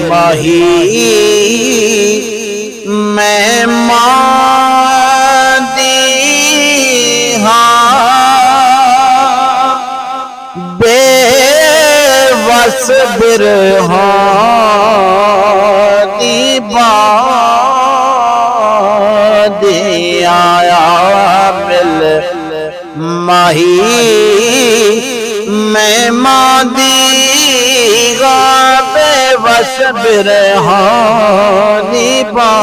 माही मैं मादी हाँ बेवस बिरहानी बादे आया मिल माही मैं मादी बेवस बिरहानी बादिया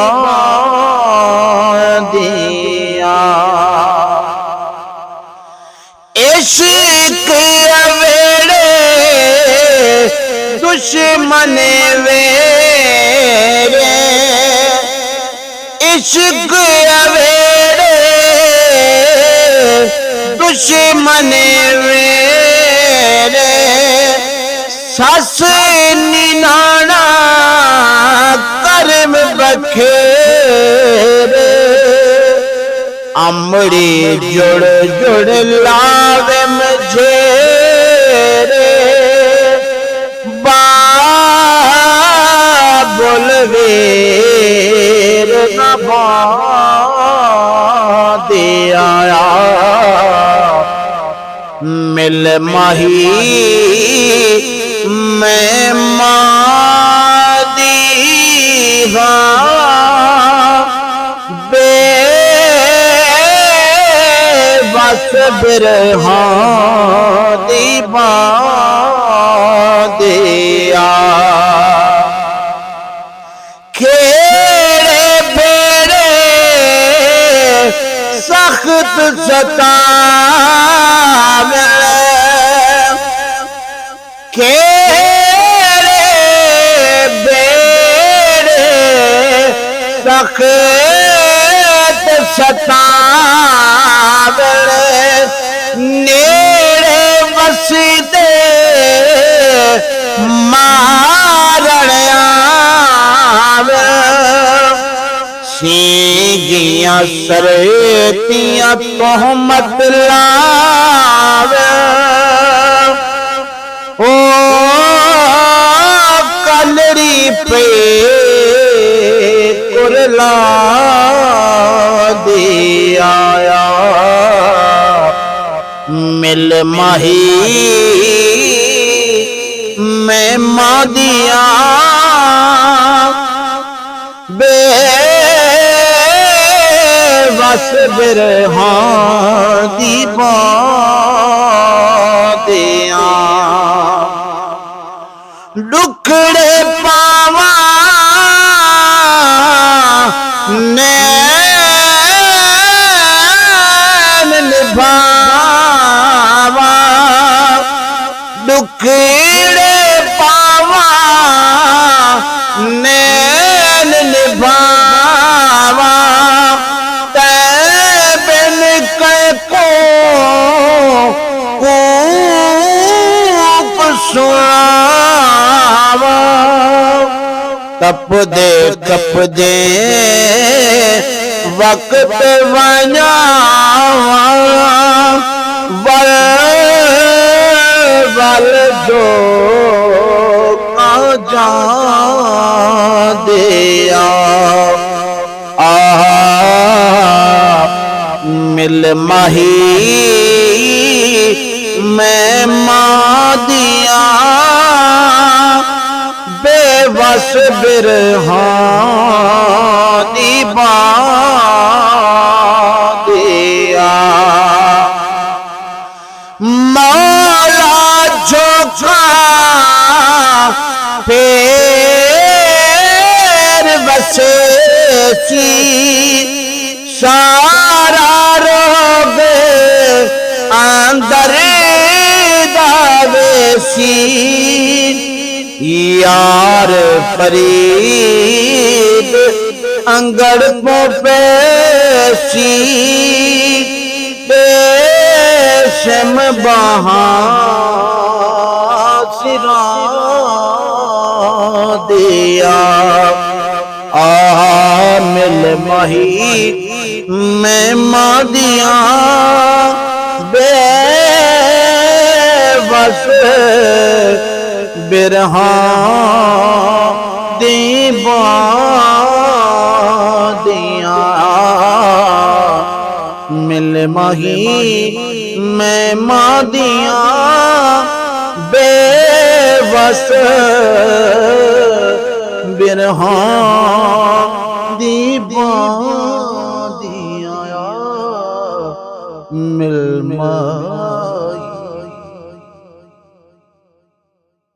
इश्क अवेड़े दुश्मन वेरे इश्क अवेड़े दुश्मन वेरे सस निनाना कर्म बखेरे अमड़ी जुड़ जुड़ लावे मुझे रे बाबुल वीर नबा दे आया मिल माही मैं मादी हाँ बेवस बिरहानी बादिया खेड़े बेड़े सख्त सतावे खेड़े बेड़े सख्त सतावे नेड़े वसदे मारण आवे सीगियां सरेतियां तोहमत लावे ओ कलरी पे कुरला दे आया मिल माही मैं मादिया बेवस बिरहानी बादिया दुखड़े पावा नैन निभावा दुखड़े पावा नैन निभावा तै बिन को कूप सुनावा तप दे वक्त वञावा वल वल जो जा दिया मिल माही मैं मादिया बेवस बिरहानी बादिया मौला झोंका फेर बसे सी सारा रोग अंदर दावेसी यार फरीद अंगड़ को पेशी बेशम बहा सिरा दिया मिल माही मैं मादिया बेवस बिरहा दीवादियाँ मिल माही मैं मादियाँ बेवस बिरहा दीवादियाँ मिल